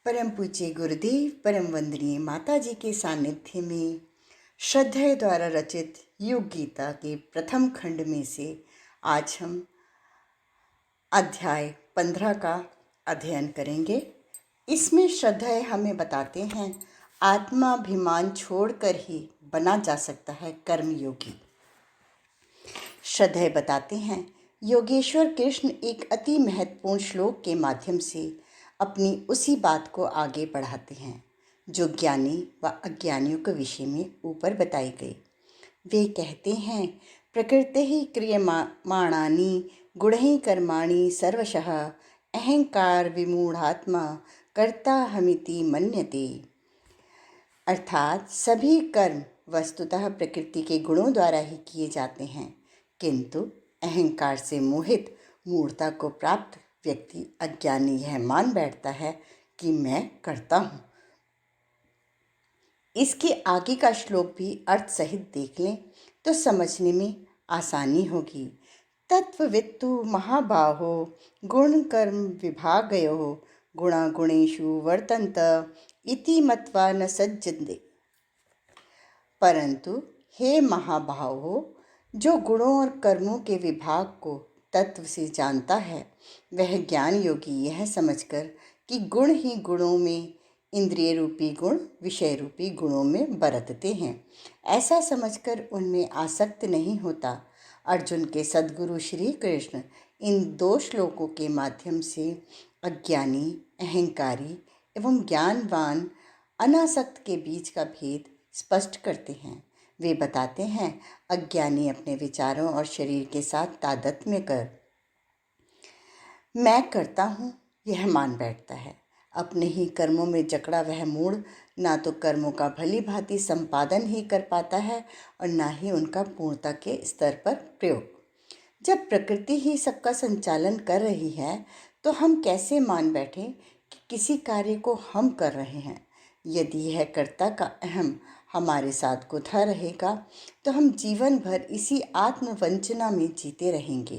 परम पूज्य गुरुदेव परम वंदनीय माता जी के सानिध्य में श्रद्धेय द्वारा रचित योग गीता के प्रथम खंड में से आज हम अध्याय 15 का अध्ययन करेंगे। इसमें श्रद्धेय हमें बताते हैं आत्माभिमान छोड़कर ही बना जा सकता है कर्मयोगी। श्रद्धेय बताते हैं योगेश्वर कृष्ण एक अति महत्वपूर्ण श्लोक के माध्यम से अपनी उसी बात को आगे बढ़ाते हैं जो ज्ञानी व अज्ञानियों के विषय में ऊपर बताई गई। वे कहते हैं प्रकृति ही क्रियमाणानि गुणैः कर्माणि सर्वशः अहंकार विमूढ़ात्मा कर्ता हमिति मन्यते। अर्थात सभी कर्म वस्तुतः प्रकृति के गुणों द्वारा ही किए जाते हैं, किंतु अहंकार से मोहित मूढ़ता को प्राप्त व्यक्ति अज्ञानी यह मान बैठता है कि मैं करता हूँ। इसके आगे का श्लोक भी अर्थ सहित देख लें तो समझने में आसानी होगी। तत्ववित्तु महाबाहो गुण कर्म विभागयो गुणा गुणेषु वर्तन्त इति मत्वा न सज्जन्ते। परंतु हे महाबाहो, जो गुणों और कर्मों के विभाग को तत्व से जानता है वह ज्ञान योगी यह समझकर कि गुण ही गुणों में इंद्रिय रूपी गुण विषय रूपी गुणों में बरतते हैं, ऐसा समझकर उनमें आसक्त नहीं होता। अर्जुन के सद्गुरु श्री कृष्ण इन दो श्लोकों के माध्यम से अज्ञानी, अहंकारी एवं ज्ञानवान अनासक्त के बीच का भेद स्पष्ट करते हैं। वे बताते हैं अज्ञानी अपने विचारों और शरीर के साथ तादात्म्य कर मैं करता हूँ यह मान बैठता है। अपने ही कर्मों में जकड़ा वह मूढ़ ना तो कर्मों का भली भांति संपादन ही कर पाता है और ना ही उनका पूर्णता के स्तर पर प्रयोग। जब प्रकृति ही सबका संचालन कर रही है तो हम कैसे मान बैठें कि किसी कार्य को हम कर रहे हैं। यदि यह कर्ता का अहम हमारे साथ गुथा रहेगा तो हम जीवन भर इसी आत्मवंचना में जीते रहेंगे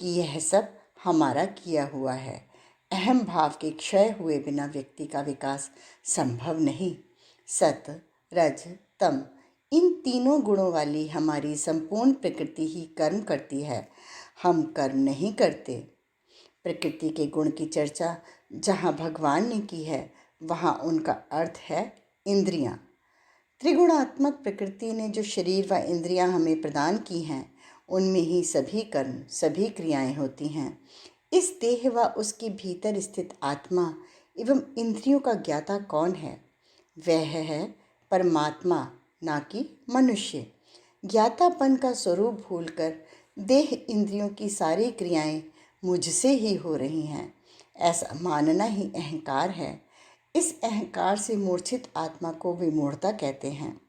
कि यह सब हमारा किया हुआ है। अहम भाव के क्षय हुए बिना व्यक्ति का विकास संभव नहीं। सत, रज, तम इन तीनों गुणों वाली हमारी संपूर्ण प्रकृति ही कर्म करती है, हम कर्म नहीं करते। प्रकृति के गुण की चर्चा जहाँ भगवान ने की है वहाँ उनका अर्थ है इंद्रियाँ। त्रिगुणात्मक प्रकृति ने जो शरीर व इंद्रियां हमें प्रदान की हैं उनमें ही सभी कर्म सभी क्रियाएं होती हैं। इस देह व उसके भीतर स्थित आत्मा एवं इंद्रियों का ज्ञाता कौन है? वह है परमात्मा, ना कि मनुष्य। ज्ञातापन का स्वरूप भूलकर देह इंद्रियों की सारी क्रियाएं मुझसे ही हो रही हैं, ऐसा मानना ही अहंकार है। इस अहंकार से मूर्छित आत्मा को विमूढ़ता कहते हैं।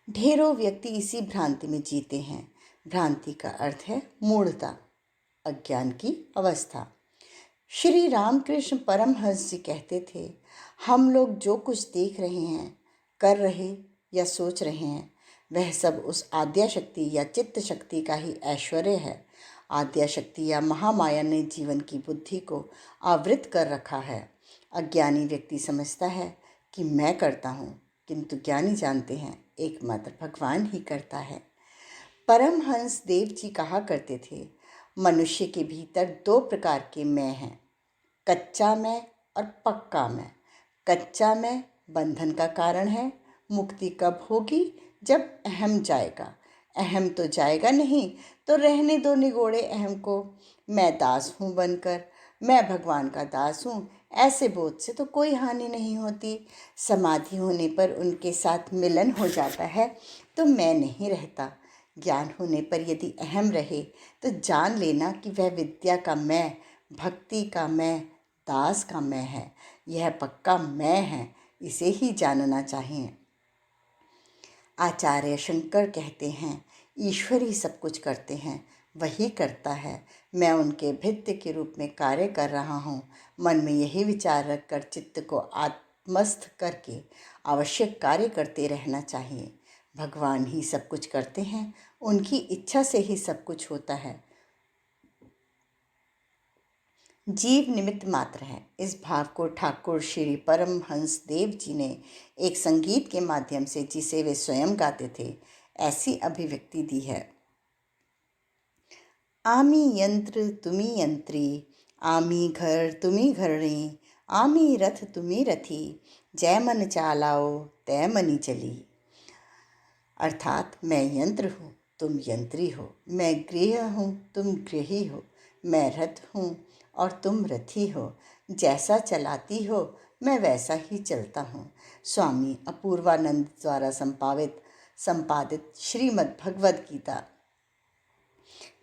ढेरों व्यक्ति इसी भ्रांति में जीते हैं। भ्रांति का अर्थ है मूढ़ता, अज्ञान की अवस्था। श्री रामकृष्ण परमहंस जी कहते थे, हम लोग जो कुछ देख रहे हैं, कर रहे या सोच रहे हैं वह सब उस आद्या शक्ति या चित्त शक्ति का ही ऐश्वर्य है। आद्या शक्ति या महामाया ने जीवन की बुद्धि को आवृत कर रखा है। अज्ञानी व्यक्ति समझता है कि मैं करता हूँ, किंतु ज्ञानी जानते हैं एकमात्र भगवान ही करता है। परमहंस देव जी कहा करते थे, मनुष्य के भीतर दो प्रकार के मैं हैं, कच्चा मैं और पक्का मैं। कच्चा मैं बंधन का कारण है। मुक्ति कब होगी? जब अहम जाएगा। अहम तो जाएगा नहीं तो रहने दो निगोड़े अहम को। मैं दास हूँ बनकर, मैं भगवान का दास हूँ, ऐसे बोध से तो कोई हानि नहीं होती। समाधि होने पर उनके साथ मिलन हो जाता है तो मैं नहीं रहता। ज्ञान होने पर यदि अहम रहे तो जान लेना कि वह विद्या का मैं, भक्ति का मैं, दास का मैं है। यह पक्का मैं है, इसे ही जानना चाहिए। आचार्य शंकर कहते हैं, ईश्वर ही सब कुछ करते हैं, वही करता है। मैं उनके भित्ति के रूप में कार्य कर रहा हूँ। मन में यही विचार रखकर चित्त को आत्मस्थ करके आवश्यक कार्य करते रहना चाहिए। भगवान ही सब कुछ करते हैं, उनकी इच्छा से ही सब कुछ होता है। जीव निमित्त मात्र है। इस भाव को ठाकुर श्री परमहंस देव जी ने एक संगीत के माध्यम से, जिसे वे स्वयं गाते थे, ऐसी अभिव्यक्ति दी है। आमी यंत्र तुम्ही यंत्री, आमी घर तुम्ही घरणी, आमी रथ तुम्ही रथी, जय मन चालाओ तय मनी चली। अर्थात मैं यंत्र हूँ, तुम यंत्री हो, मैं गृह हूँ, तुम गृही हो, मैं रथ हूँ और तुम रथी हो, जैसा चलाती हो मैं वैसा ही चलता हूँ। स्वामी अपूर्वानंद द्वारा संपादित श्रीमद् भगवद गीता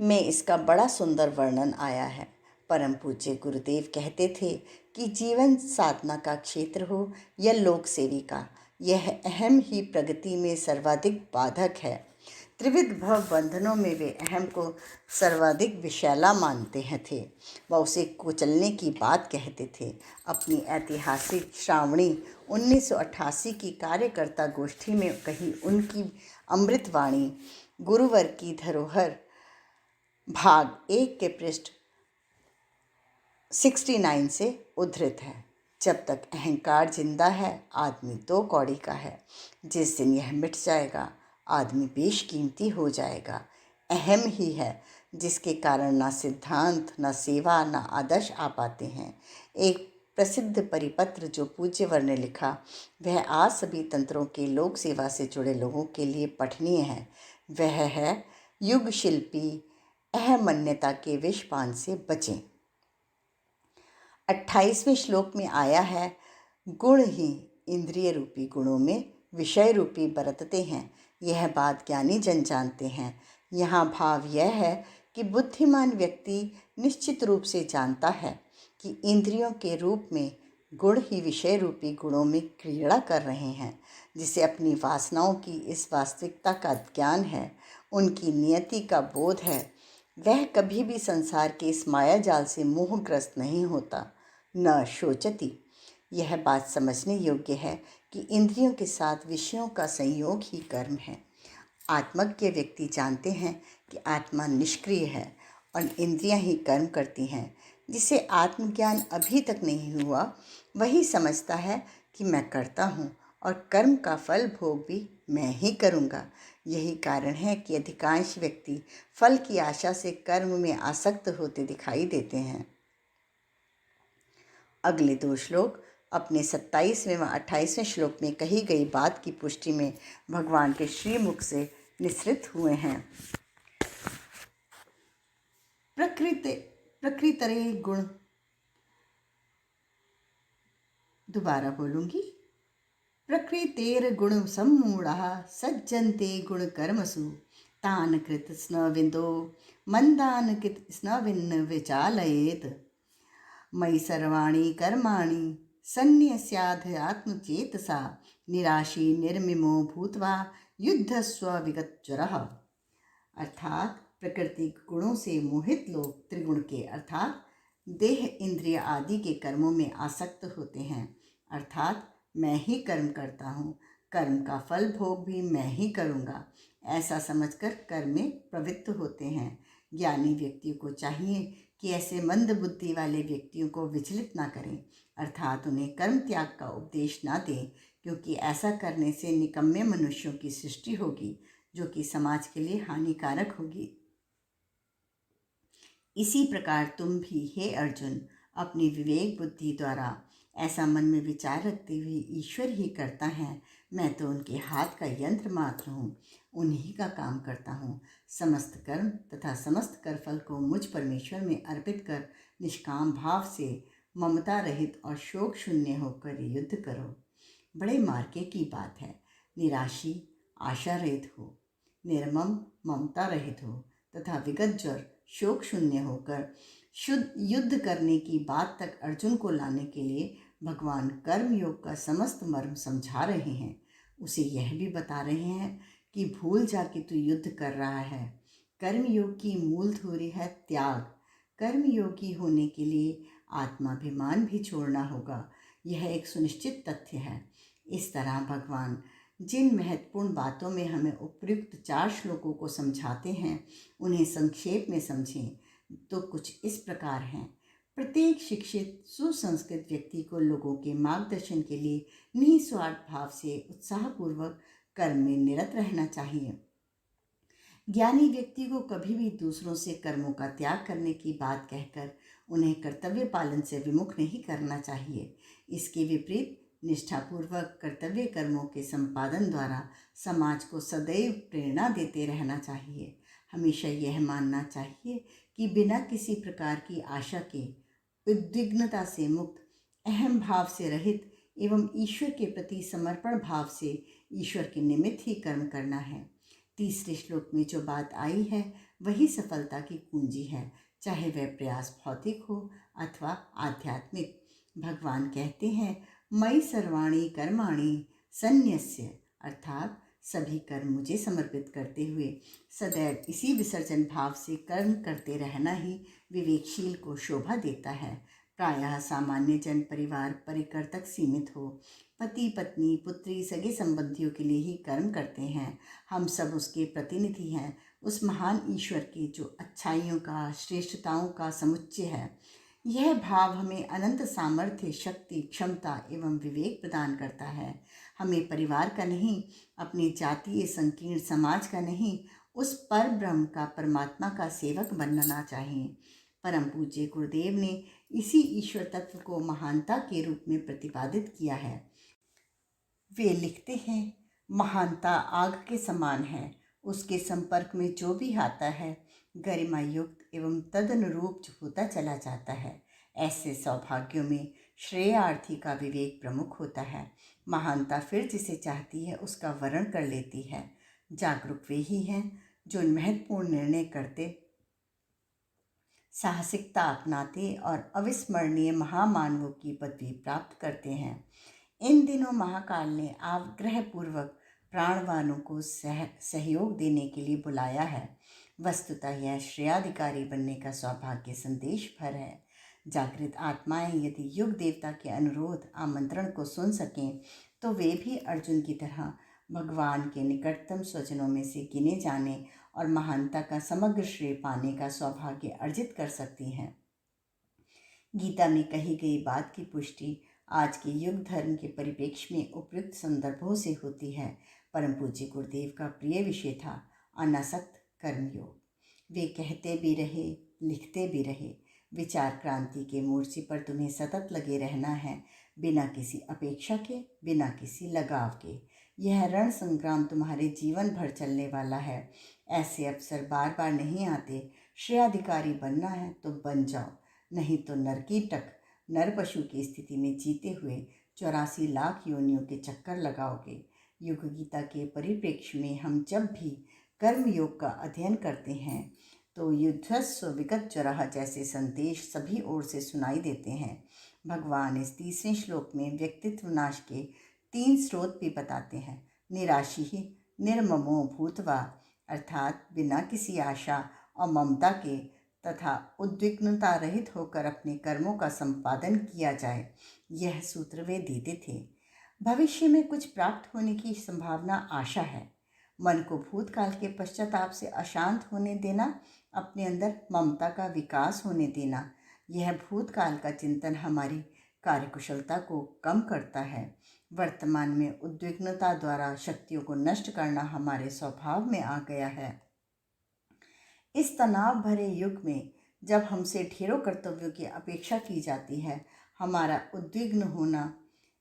में इसका बड़ा सुंदर वर्णन आया है। परम पूज्य गुरुदेव कहते थे कि जीवन साधना का क्षेत्र हो या लोक सेवी का, यह अहम ही प्रगति में सर्वाधिक बाधक है। त्रिविध भव बंधनों में वे अहम को सर्वाधिक विषैला मानते हैं थे, वह उसे कुचलने की बात कहते थे। अपनी ऐतिहासिक श्रावणी 1988 की कार्यकर्ता गोष्ठी में कही उनकी अमृतवाणी गुरुवर की धरोहर भाग 1 के पृष्ठ 69 से उद्धृत है। जब तक अहंकार जिंदा है, आदमी 2 कौड़ी का है। जिस दिन यह मिट जाएगा, आदमी बेशकीमती हो जाएगा। अहम ही है जिसके कारण ना सिद्धांत, ना सेवा, ना आदर्श आ पाते हैं। एक प्रसिद्ध परिपत्र जो पूज्यवर ने लिखा, वह आज सभी तंत्रों के लोक सेवा से जुड़े लोगों के लिए पठनीय है। वह है, युग शिल्पी अहमन्यता के विषपान से बचें। 28वें श्लोक में आया है, गुण ही इंद्रिय रूपी गुणों में विषय रूपी बरतते हैं, यह बात ज्ञानी जन जानते हैं। यहाँ भाव यह है कि बुद्धिमान व्यक्ति निश्चित रूप से जानता है कि इंद्रियों के रूप में गुण ही विषय रूपी गुणों में क्रीड़ा कर रहे हैं। जिसे अपनी वासनाओं की इस वास्तविकता का ज्ञान है, उनकी नियति का बोध है, वह कभी भी संसार के इस माया जाल से मोहग्रस्त नहीं होता, न शोचती। यह बात समझने योग्य है कि इंद्रियों के साथ विषयों का संयोग ही कर्म है। आत्मज्ञ व्यक्ति जानते हैं कि आत्मा निष्क्रिय है और इंद्रियां ही कर्म करती हैं। जिसे आत्मज्ञान अभी तक नहीं हुआ, वही समझता है कि मैं करता हूँ और कर्म का फल भोग भी मैं ही करूँगा। यही कारण है कि अधिकांश व्यक्ति फल की आशा से कर्म में आसक्त होते दिखाई देते हैं। अगले 2 श्लोक अपने 27वें व 28वें श्लोक में कही गई बात की पुष्टि में भगवान के श्रीमुख से निसृत हुए हैं। प्रकृतरे गुण, दोबारा बोलूंगी, प्रकृतेर गुण सम्मूढ़ः सज्जन्ते गुण कर्मसु, तान कृत स्नविन्दो मंदान कृत स्नविन्न विचालयेत, मयि सर्वाणि कर्माणि सन्न्यस्याध आत्मचेतसा, निराशी निर्मिमो भूत्वा युद्धस्व विगतज्वरः। अर्थात प्रकृति गुणों से मोहित लोग त्रिगुण के अर्थात देह, इंद्रिय आदि के कर्मों में आसक्त होते हैं। अर्थात मैं ही कर्म करता हूँ, कर्म का फल भोग भी मैं ही करूँगा, ऐसा समझकर कर्म में प्रवृत्त होते हैं। ज्ञानी व्यक्तियों को चाहिए कि ऐसे मंद बुद्धि वाले व्यक्तियों को विचलित ना करें, अर्थात उन्हें कर्म त्याग का उपदेश ना दें, क्योंकि ऐसा करने से निकम्मे मनुष्यों की सृष्टि होगी, जो कि समाज के लिए हानिकारक होगी। इसी प्रकार तुम भी हे अर्जुन, अपनी विवेक बुद्धि द्वारा ऐसा मन में विचार रखते हुए ईश्वर ही करता है, मैं तो उनके हाथ का यंत्र मात्र हूँ, उन्हीं का काम करता हूँ। समस्त कर्म तथा समस्त कर्मफल को मुझ परमेश्वर में अर्पित कर निष्काम भाव से ममता रहित और शोक शून्य होकर युद्ध करो। बड़े मार्के की बात है। निराशी आशा रहित हो, निर्मम ममता रहित हो तथा विगत ज्वर शोक शून्य होकर शुद्ध युद्ध करने की बात तक अर्जुन को लाने के लिए भगवान कर्म योग का समस्त मर्म समझा रहे हैं। उसे यह भी बता रहे हैं कि भूल जाके तू युद्ध कर रहा है। कर्म योग की मूल थ्योरी है त्याग। कर्म योगी होने के लिए आत्माभिमान भी छोड़ना होगा, यह एक सुनिश्चित तथ्य है। इस तरह भगवान जिन महत्वपूर्ण बातों में हमें उपयुक्त 4 श्लोकों को समझाते हैं, उन्हें संक्षेप में समझें तो कुछ इस प्रकार हैं। प्रत्येक शिक्षित सुसंस्कृत व्यक्ति को लोगों के मार्गदर्शन के लिए निस्वार्थ भाव से उत्साहपूर्वक कर्म में निरत रहना चाहिए। ज्ञानी व्यक्ति को कभी भी दूसरों से कर्मों का त्याग करने की बात कहकर उन्हें कर्तव्य पालन से विमुख नहीं करना चाहिए। इसके विपरीत निष्ठापूर्वक कर्तव्य कर्मों के संपादन द्वारा समाज को सदैव प्रेरणा देते रहना चाहिए। हमेशा यह मानना चाहिए कि बिना किसी प्रकार की आशा के, उद्विग्नता से मुक्त, अहम भाव से रहित एवं ईश्वर के प्रति समर्पण भाव से ईश्वर के निमित्त ही कर्म करना है। तीसरे श्लोक में जो बात आई है वही सफलता की कुंजी है, चाहे वह प्रयास भौतिक हो अथवा आध्यात्मिक। भगवान कहते हैं, मयि सर्वाणि कर्माणि सन्न्यस्य, अर्थात सभी कर्म मुझे समर्पित करते हुए सदैव इसी विसर्जन भाव से कर्म करते रहना ही विवेकशील को शोभा देता है। प्रायः सामान्य जन परिवार परिकर तक सीमित हो, पति पत्नी पुत्री सगे संबंधियों के लिए ही कर्म करते हैं। हम सब उसके प्रतिनिधि हैं, उस महान ईश्वर की जो अच्छाइयों का, श्रेष्ठताओं का समुच्चय है। यह भाव हमें अनंत सामर्थ्य, शक्ति, क्षमता एवं विवेक प्रदान करता है। हमें परिवार का नहीं, अपने जातीय संकीर्ण समाज का नहीं, उस पर ब्रह्म का, परमात्मा का सेवक बनना चाहिए। परम पूज्य गुरुदेव ने इसी ईश्वर तत्व को महानता के रूप में प्रतिपादित किया है। वे लिखते हैं, महानता आग के समान है, उसके संपर्क में जो भी आता है गरिमा युक्त एवं तदनुरूप होता चला जाता है। ऐसे सौभाग्यों में श्रेयार्थी का विवेक प्रमुख होता है। महानता फिर जिसे चाहती है उसका वरण कर लेती है। जागरूक वे ही हैं जो महत्वपूर्ण निर्णय करते, साहसिकता अपनाते और अविस्मरणीय महामानवों की पदवी प्राप्त करते हैं। इन दिनों महाकाल ने आग्रहपूर्वक प्राणवानों को सहयोग देने के लिए बुलाया है। वस्तुतः यह श्रेयाधिकारी बनने का सौभाग्य संदेश भर है। जागृत आत्माएं यदि युग देवता के अनुरोध आमंत्रण को सुन सकें तो वे भी अर्जुन की तरह भगवान के निकटतम स्वजनों में से गिने जाने और महानता का समग्र श्रेय पाने का सौभाग्य अर्जित कर सकती हैं। गीता में कही गई बात की पुष्टि आज के युग धर्म के परिप्रेक्ष्य में उपयुक्त संदर्भों से होती है। परम पूज्य गुरुदेव का प्रिय विषय था अनासक्त कर्मयोग। वे कहते भी रहे, लिखते भी रहे, विचार क्रांति के मोर्चे पर तुम्हें सतत लगे रहना है, बिना किसी अपेक्षा के, बिना किसी लगाव के। यह रण संग्राम तुम्हारे जीवन भर चलने वाला है। ऐसे अवसर बार बार नहीं आते। श्रेयाधिकारी बनना है तो बन जाओ, नहीं तो नरकीटक, नर पशु की स्थिति में जीते हुए 84 लाख योनियों के चक्कर लगाओगे। युग गीता के परिप्रेक्ष्य में हम जब भी कर्म योग का अध्ययन करते हैं तो युद्धस्व विगत जराह जैसे संदेश सभी ओर से सुनाई देते हैं। भगवान इस तीसरे श्लोक में व्यक्तित्व नाश के 3 स्रोत भी बताते हैं। निराशी ही निर्ममो भूतवा, अर्थात बिना किसी आशा और ममता के तथा उद्विग्नता रहित होकर अपने कर्मों का संपादन किया जाए। यह सूत्र वे देते थे। भविष्य में कुछ प्राप्त होने की संभावना आशा है। मन को भूतकाल के पश्चाताप से अशांत होने देना, अपने अंदर ममता का विकास होने देना। यह भूतकाल का चिंतन हमारी कार्यकुशलता को कम करता है। वर्तमान में उद्विग्नता द्वारा शक्तियों को नष्ट करना हमारे स्वभाव में आ गया है। इस तनाव भरे युग में जब हमसे ढेरों कर्तव्यों की अपेक्षा की जाती है, हमारा उद्विग्न होना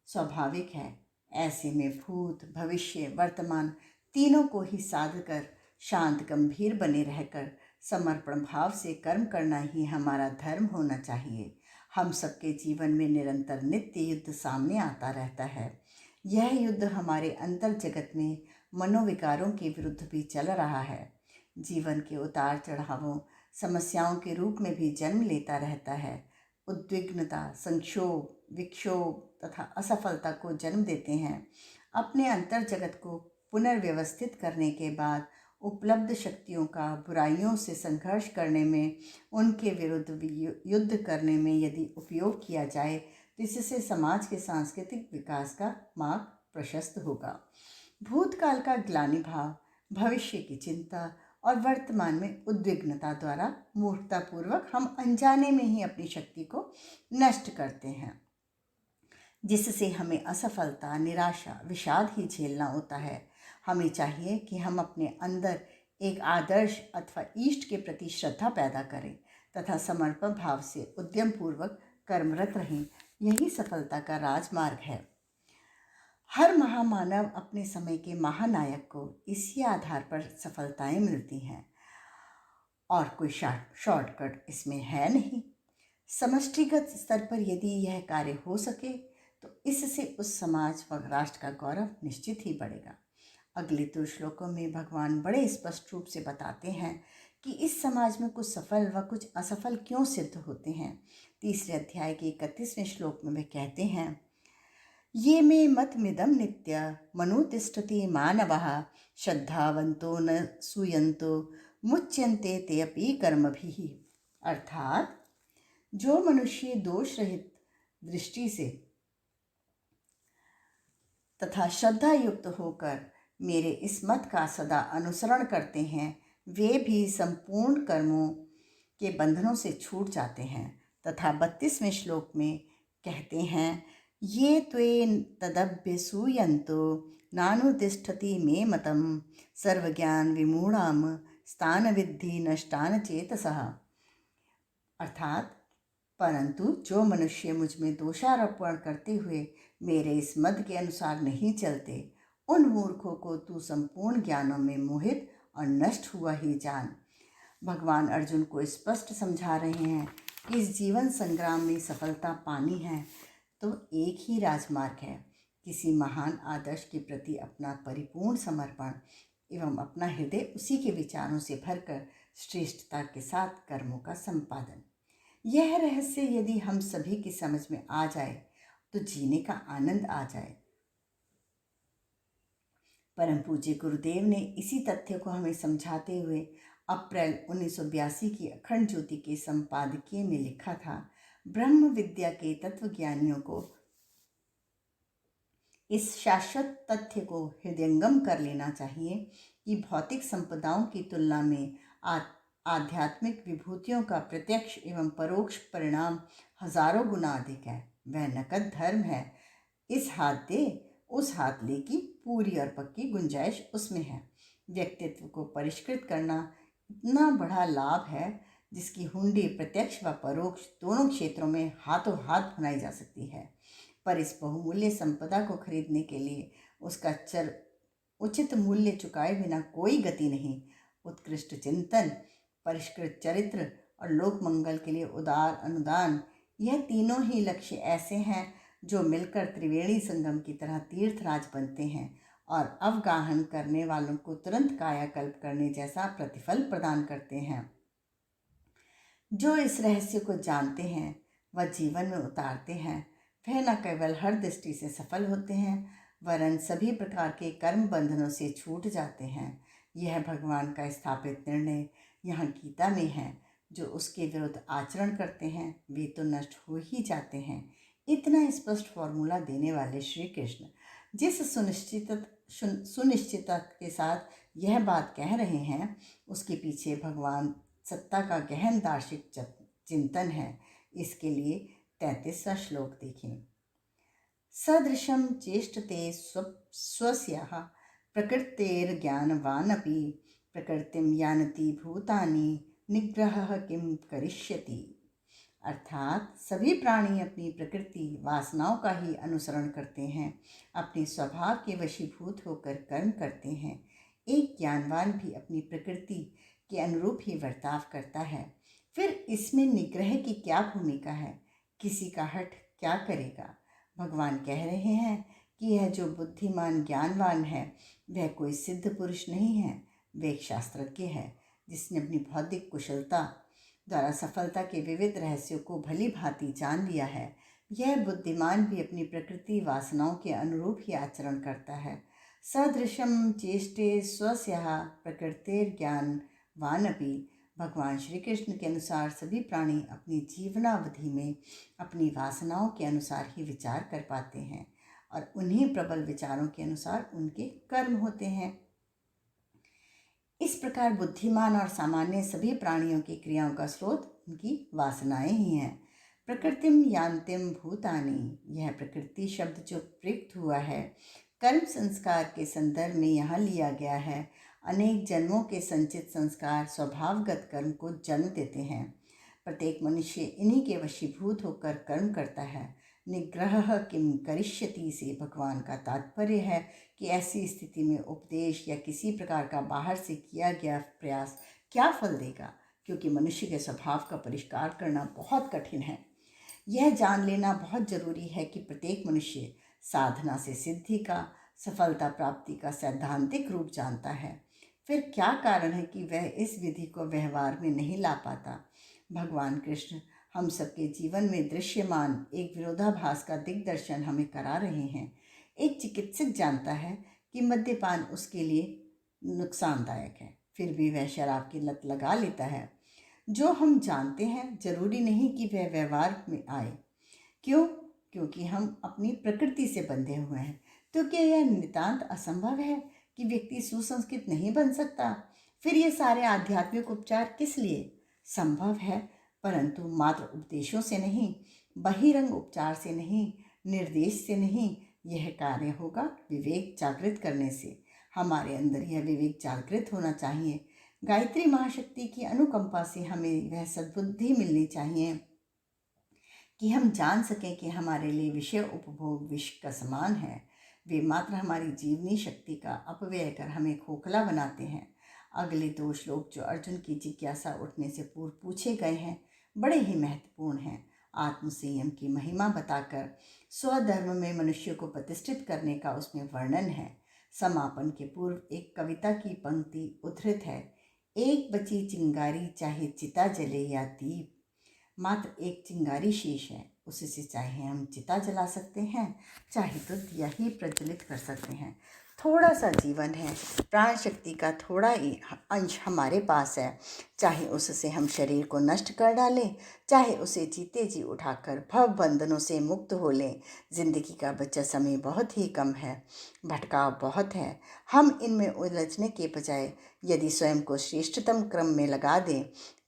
स्वाभाविक है। ऐसे में भूत, भविष्य, वर्तमान तीनों को ही साध कर शांत गंभीर बने रहकर समर्पण भाव से कर्म करना ही हमारा धर्म होना चाहिए। हम सबके जीवन में निरंतर नित्य युद्ध सामने आता रहता है। यह युद्ध हमारे अंतर जगत में मनोविकारों के विरुद्ध भी चल रहा है। जीवन के उतार चढ़ावों, समस्याओं के रूप में भी जन्म लेता रहता है। उद्विग्नता, संक्षोभ, विक्षोभ तथा असफलता को जन्म देते हैं। अपने अंतर जगत को पुनर्व्यवस्थित करने के बाद उपलब्ध शक्तियों का बुराइयों से संघर्ष करने में, उनके विरुद्ध युद्ध करने में यदि उपयोग किया जाए तो इससे समाज के सांस्कृतिक विकास का मार्ग प्रशस्त होगा। भूतकाल का ग्लानि भाव, भविष्य की चिंता और वर्तमान में उद्विग्नता द्वारा मूर्खतापूर्वक हम अनजाने में ही अपनी शक्ति को नष्ट करते हैं, जिससे हमें असफलता, निराशा, विषाद ही झेलना होता है। हमें चाहिए कि हम अपने अंदर एक आदर्श अथवा इष्ट के प्रति श्रद्धा पैदा करें तथा समर्पण भाव से उद्यम पूर्वक कर्मरत रहें। यही सफलता का राजमार्ग है। हर महामानव अपने समय के महानायक को इसी आधार पर सफलताएं मिलती हैं और कोई शॉर्टकट इसमें है नहीं। समष्टिगत स्तर पर यदि यह कार्य हो सके तो इससे उस समाज व राष्ट्र का गौरव निश्चित ही बढ़ेगा। अगले 2 श्लोकों में भगवान बड़े स्पष्ट रूप से बताते हैं कि इस समाज में कुछ सफल व कुछ असफल क्यों सिद्ध होते हैं। 3रे अध्याय के 31वें श्लोक में वे कहते हैं, ये मे मतमिदं नित्य मनुतिष्ठति मानवः श्रद्धावन्तो न सूयन्तो मुच्यन्ते ते अपि कर्मभिः। अर्थात जो मनुष्य दोष रहित दृष्टि से तथा श्रद्धा युक्त होकर मेरे इस मत का सदा अनुसरण करते हैं, वे भी संपूर्ण कर्मों के बंधनों से छूट जाते हैं। तथा 32वें श्लोक में कहते हैं, ये त्वे तदभ्यसूयन्तो नानुतिष्ठति मे मतम सर्वज्ञान विमूढ़ाम स्थान विद्धि नष्टान चेतसः। अर्थात परंतु जो मनुष्य मुझ में दोषारोपण करते हुए मेरे इस मत के अनुसार नहीं चलते, उन मूर्खों को तू संपूर्ण ज्ञानों में मोहित और नष्ट हुआ ही जान। भगवान अर्जुन को स्पष्ट समझा रहे हैं कि इस जीवन संग्राम में सफलता पानी है तो एक ही राजमार्ग है, किसी महान आदर्श के प्रति अपना परिपूर्ण समर्पण एवं अपना हृदय उसी के विचारों से भरकर श्रेष्ठता के साथ कर्मों का संपादन। यह रहस्य यदि हम सभी की समझ में आ जाए तो जीने का आनंद आ जाए। परम पूज्य गुरुदेव ने इसी तथ्य को हमें समझाते हुए अप्रैल 1982 की अखंड ज्योति के संपादकीय में लिखा था, ब्रह्म विद्या के तत्वज्ञानियों को इस शाश्वत तथ्य को हृदयंगम कर लेना चाहिए कि भौतिक संपदाओं की तुलना में आध्यात्मिक विभूतियों का प्रत्यक्ष एवं परोक्ष परिणाम हजारों गुना अधिक है। वह नकद धर्म है। इस हाथ दे उस हाथ ले की पूरी और पक्की गुंजाइश उसमें है। व्यक्तित्व को परिष्कृत करना इतना बड़ा लाभ है जिसकी हुंडी प्रत्यक्ष व परोक्ष दोनों क्षेत्रों में हाथों हाथ बनाई जा सकती है। पर इस बहुमूल्य संपदा को खरीदने के लिए उसका उचित मूल्य चुकाए बिना कोई गति नहीं। उत्कृष्ट चिंतन, परिष्कृत चरित्र और लोक मंगल के लिए उदार अनुदान, यह तीनों ही लक्ष्य ऐसे हैं जो मिलकर त्रिवेणी संगम की तरह तीर्थराज बनते हैं और अवगाहन करने वालों को तुरंत कायाकल्प करने जैसा प्रतिफल प्रदान करते हैं। जो इस रहस्य को जानते हैं व जीवन में उतारते हैं, वह न केवल हर दृष्टि से सफल होते हैं वरन सभी प्रकार के कर्म बंधनों से छूट जाते हैं। यह भगवान का स्थापित निर्णय यहाँ गीता में है। जो उसके विरुद्ध आचरण करते हैं वे तो नष्ट हो ही जाते हैं। इतना स्पष्ट फॉर्मूला देने वाले श्री कृष्ण जिस सुनिश्चितता के साथ यह बात कह रहे हैं, उसके पीछे भगवान सत्ता का गहन दार्शनिक चिंतन है। इसके लिए 33वां श्लोक देखें। सदृशं चेष्टते स्वस्याः प्रकृतेर्ज्ञानवानपि प्रकृतिं यानति भूतानि निग्रहः किं करिष्यति। अर्थात सभी प्राणी अपनी प्रकृति वासनाओं का ही अनुसरण करते हैं, अपने स्वभाव के वशीभूत होकर कर्म करते हैं। एक ज्ञानवान भी अपनी प्रकृति के अनुरूप ही बर्ताव करता है। फिर इसमें निग्रह की क्या भूमिका है? किसी का हठ क्या करेगा? भगवान कह रहे हैं कि यह जो बुद्धिमान ज्ञानवान है वह कोई सिद्ध पुरुष नहीं है, वह एक शास्त्रज्ञ है जिसने अपनी बौद्धिक कुशलता द्वारा सफलता के विविध रहस्यों को भली भांति जान लिया है। यह बुद्धिमान भी अपनी प्रकृति वासनाओं के अनुरूप ही आचरण करता है। सदृशं चेष्टे स्वस्याः प्रकृतिर्ज्ञानवानपि। भगवान श्री कृष्ण के अनुसार सभी प्राणी अपनी जीवनावधि में अपनी वासनाओं के अनुसार ही विचार कर पाते हैं और उन्हीं प्रबल विचारों के अनुसार उनके कर्म होते हैं। इस प्रकार बुद्धिमान और सामान्य सभी प्राणियों की क्रियाओं का स्रोत उनकी वासनाएं ही हैं। प्रकृतिम यान्तिम भूतानि, यह प्रकृति शब्द जो प्रयुक्त हुआ है कर्म संस्कार के संदर्भ में यहाँ लिया गया है। अनेक जन्मों के संचित संस्कार स्वभावगत कर्म को जन्म देते हैं। प्रत्येक मनुष्य इन्हीं के वशीभूत होकर कर्म करता है। निग्रह किम करिष्यति से भगवान का तात्पर्य है कि ऐसी स्थिति में उपदेश या किसी प्रकार का बाहर से किया गया प्रयास क्या फल देगा, क्योंकि मनुष्य के स्वभाव का परिष्कार करना बहुत कठिन है। यह जान लेना बहुत जरूरी है कि प्रत्येक मनुष्य साधना से सिद्धि का, सफलता प्राप्ति का सैद्धांतिक रूप जानता है। फिर क्या कारण है कि वह इस विधि को व्यवहार में नहीं ला पाता। भगवान कृष्ण हम सबके जीवन में दृश्यमान एक विरोधाभास का दिग्दर्शन हमें करा रहे हैं। एक चिकित्सक जानता है कि मद्यपान उसके लिए नुकसानदायक है, फिर भी वह शराब की लत लगा लेता है। जो हम जानते हैं जरूरी नहीं कि वह व्यवहार में आए। क्यों? क्योंकि हम अपनी प्रकृति से बंधे हुए हैं। तो क्या यह नितांत असंभव है कि व्यक्ति सुसंस्कृत नहीं बन सकता? फिर ये सारे आध्यात्मिक उपचार किस लिए? संभव है, परंतु मात्र उपदेशों से नहीं, बहिरंग उपचार से नहीं, निर्देश से नहीं। यह कार्य होगा विवेक जागृत करने से। हमारे अंदर यह विवेक जागृत होना चाहिए। गायत्री महाशक्ति की अनुकंपा से हमें वह सद्बुद्धि मिलनी चाहिए कि हम जान सकें कि हमारे लिए विषय उपभोग विष का समान है। वे मात्र हमारी जीवनी शक्ति का अपव्यय कर हमें खोखला बनाते हैं। अगले दो श्लोक जो अर्जुन की जिज्ञासा उठने से पूर्व पूछे गए हैं बड़े ही महत्वपूर्ण हैं। आत्मसंयम की महिमा बताकर स्वधर्म में मनुष्य को प्रतिष्ठित करने का उसमें वर्णन है। समापन के पूर्व एक कविता की पंक्ति उद्धृत है। एक बची चिंगारी चाहे चिता जले या दीप, मात्र एक चिंगारी शेष है, उससे चाहे हम चिता जला सकते हैं, चाहे तो दिया ही प्रज्वलित कर सकते हैं। थोड़ा सा जीवन है, प्राण शक्ति का थोड़ा ही अंश हमारे पास है। चाहे उससे हम शरीर को नष्ट कर डालें, चाहे उसे जीते जी उठाकर भव बंधनों से मुक्त हो लें। जिंदगी का बचा समय बहुत ही कम है, भटकाव बहुत है। हम इनमें उलझने के बजाय यदि स्वयं को श्रेष्ठतम क्रम में लगा दें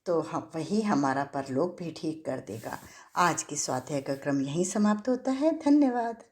तो हम वही हमारा परलोक भी ठीक कर देगा। आज की स्वाध्याय का क्रम यहीं समाप्त होता है। धन्यवाद।